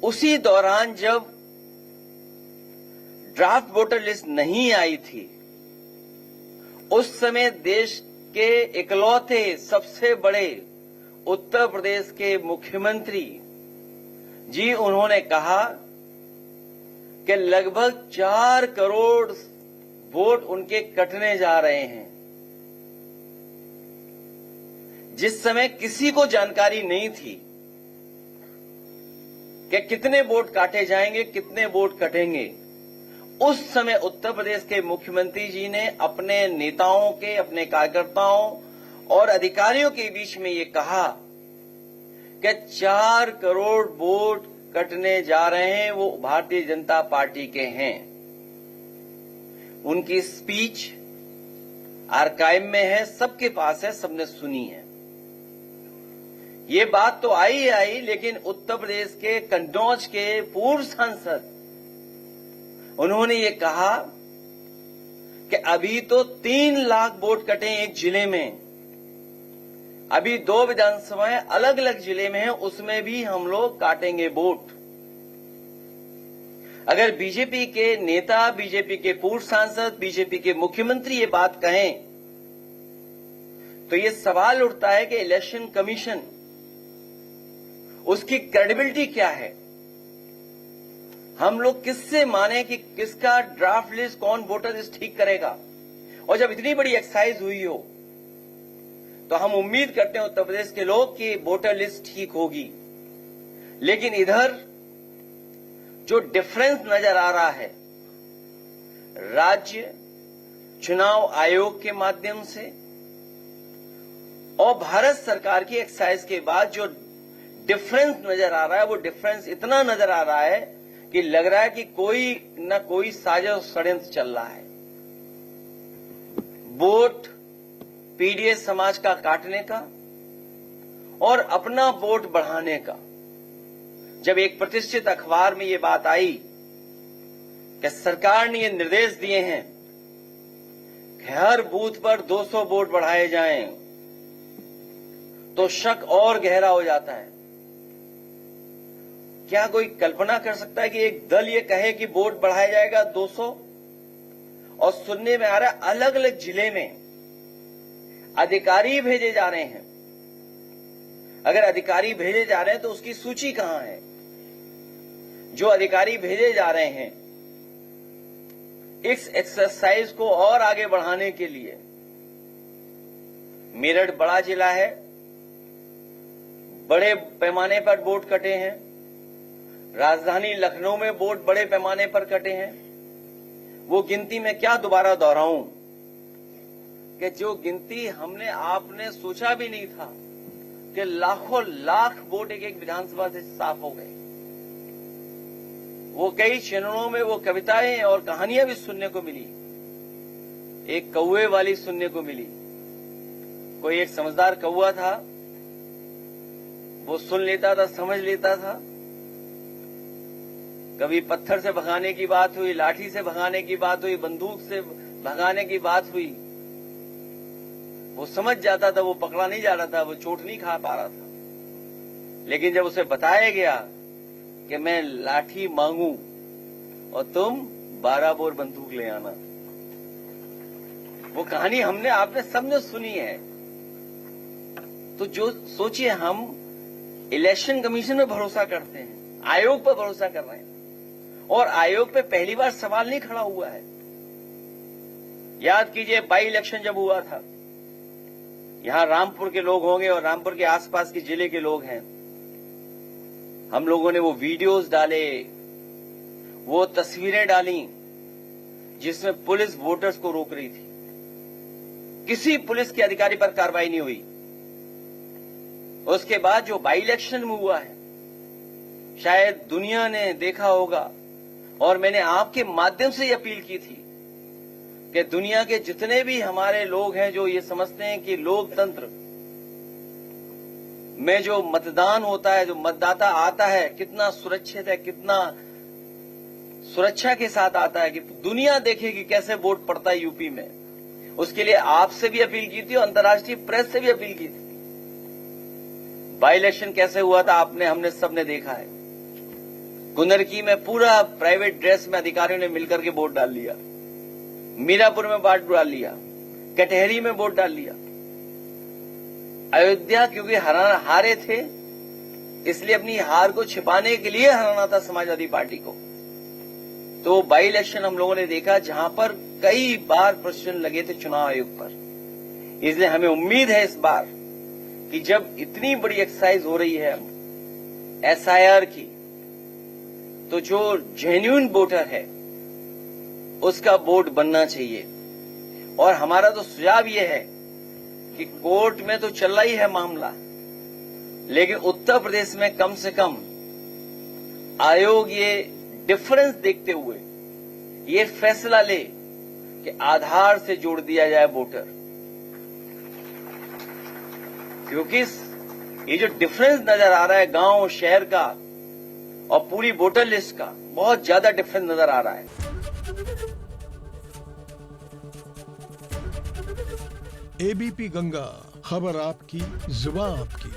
उसी दौरान जब ड्राफ्ट वोटर लिस्ट नहीं आई थी, उस समय देश के इकलौते सबसे बड़े उत्तर प्रदेश के मुख्यमंत्री जी उन्होंने कहा कि लगभग 4 करोड़ वोट उनके कटने जा रहे हैं, जिस समय किसी को जानकारी नहीं थी कि कितने वोट काटे जाएंगे, कितने वोट कटेंगे। उस समय उत्तर प्रदेश के मुख्यमंत्री जी ने अपने नेताओं के, अपने कार्यकर्ताओं और अधिकारियों के बीच में ये कहा कि 4 करोड़ वोट कटने जा रहे हैं, वो भारतीय जनता पार्टी के हैं। उनकी स्पीच आर्काइव में है, सबके पास है, सबने सुनी है। ये बात तो आई, लेकिन उत्तर प्रदेश के कन्नौज के पूर्व सांसद उन्होंने ये कहा कि अभी तो 3 लाख वोट कटे एक जिले में, अभी 2 विधानसभाएं अलग अलग जिले में हैं, उसमें भी हम लोग काटेंगे वोट। अगर बीजेपी के नेता, बीजेपी के पूर्व सांसद, बीजेपी के मुख्यमंत्री ये बात कहें तो ये सवाल उठता है कि इलेक्शन कमीशन, उसकी क्रेडिबिलिटी क्या है? हम लोग किससे माने कि किसका ड्राफ्ट लिस्ट, कौन वोटर लिस्ट ठीक करेगा? और जब इतनी बड़ी एक्सरसाइज हुई हो तो हम उम्मीद करते हैं उत्तर प्रदेश के लोग कि वोटर लिस्ट ठीक होगी। लेकिन इधर जो डिफरेंस नजर आ रहा है राज्य चुनाव आयोग के माध्यम से और भारत सरकार की एक्सरसाइज के बाद जो डिफरेंस नजर आ रहा है, वो डिफरेंस इतना नजर आ रहा है कि लग रहा है कि कोई न कोई साजिश षड्यंत्र चल रहा है। वोट पीडीएस समाज का काटने का और अपना वोट बढ़ाने का। जब एक प्रतिष्ठित अखबार में ये बात आई कि सरकार ने ये निर्देश दिए हैं कि हर बूथ पर 200 वोट बढ़ाए जाएं, तो शक और गहरा हो जाता है। क्या कोई कल्पना कर सकता है कि एक दल ये कहे कि वोट बढ़ाया जाएगा 200, और सुनने में आ रहा है अलग अलग जिले में अधिकारी भेजे जा रहे हैं। अगर अधिकारी भेजे जा रहे हैं तो उसकी सूची कहां है? जो अधिकारी भेजे जा रहे हैं इस एक्सरसाइज को और आगे बढ़ाने के लिए, मेरठ बड़ा जिला है, बड़े पैमाने पर वोट कटे हैं। राजधानी लखनऊ में वोट बड़े पैमाने पर कटे हैं। वो गिनती में क्या दोबारा दोहराऊं कि जो गिनती हमने आपने सोचा भी नहीं था कि लाखों लाख वोट एक एक विधानसभा से साफ हो गए। वो कई चरणों में वो कविताएं और कहानियां भी सुनने को मिली। एक कौवे वाली सुनने को मिली। कोई एक समझदार कौवा था, वो सुन लेता था, समझ लेता था। कभी पत्थर से भगाने की बात हुई, लाठी से भगाने की बात हुई, बंदूक से भगाने की बात हुई, वो समझ जाता था, वो पकड़ा नहीं जा रहा था, वो चोट नहीं खा पा रहा था। लेकिन जब उसे बताया गया कि मैं लाठी मांगू और तुम 12 बोर बंदूक ले आना, वो कहानी हमने आपने सबने सुनी है। तो जो सोचिए, हम इलेक्शन कमीशन में भरोसा करते हैं, आयोग पर भरोसा कर रहे हैं, और आयोग पे पहली बार सवाल नहीं खड़ा हुआ है। याद कीजिए, बाई इलेक्शन जब हुआ था, यहां रामपुर के लोग होंगे और रामपुर के आसपास के जिले के लोग हैं, हम लोगों ने वो वीडियोस डाले, वो तस्वीरें डाली जिसमें पुलिस वोटर्स को रोक रही थी। किसी पुलिस के अधिकारी पर कार्रवाई नहीं हुई। उसके बाद जो बाई इलेक्शन में हुआ है, शायद दुनिया ने देखा होगा, और मैंने आपके माध्यम से ये अपील की थी कि दुनिया के जितने भी हमारे लोग हैं जो ये समझते हैं कि लोकतंत्र में जो मतदान होता है, जो मतदाता आता है, कितना सुरक्षित है, कितना सुरक्षा के साथ आता है, कि दुनिया देखे कि कैसे वोट पड़ता है यूपी में। उसके लिए आपसे भी अपील की थी और अंतर्राष्ट्रीय प्रेस से भी अपील की थी। बाई इलेक्शन कैसे हुआ था आपने, हमने सबने देखा है। कुंदरकी में पूरा प्राइवेट ड्रेस में अधिकारियों ने मिलकर के वोट डाल लिया, मीरापुर में वोट डाल लिया, कटहरी में वोट डाल लिया। अयोध्या क्योंकि हारे थे, इसलिए अपनी हार को छिपाने के लिए हराना था समाजवादी पार्टी को। तो बाई इलेक्शन हम लोगों ने देखा जहां पर कई बार प्रश्न लगे थे चुनाव आयोग पर। इसलिए हमें उम्मीद है इस बार कि जब इतनी बड़ी एक्सरसाइज हो रही है एसआईआर की, तो जो जेन्युइन वोटर है उसका वोट बनना चाहिए। और हमारा तो सुझाव ये है कि कोर्ट में तो चल रहा ही है मामला, लेकिन उत्तर प्रदेश में कम से कम आयोग ये डिफरेंस देखते हुए ये फैसला ले कि आधार से जोड़ दिया जाए वोटर, क्योंकि ये जो डिफरेंस नजर आ रहा है गांव शहर का और पूरी वोटर लिस्ट का, बहुत ज्यादा डिफरेंस नजर आ रहा है। एबीपी गंगा, खबर आपकी, जुबान आपकी।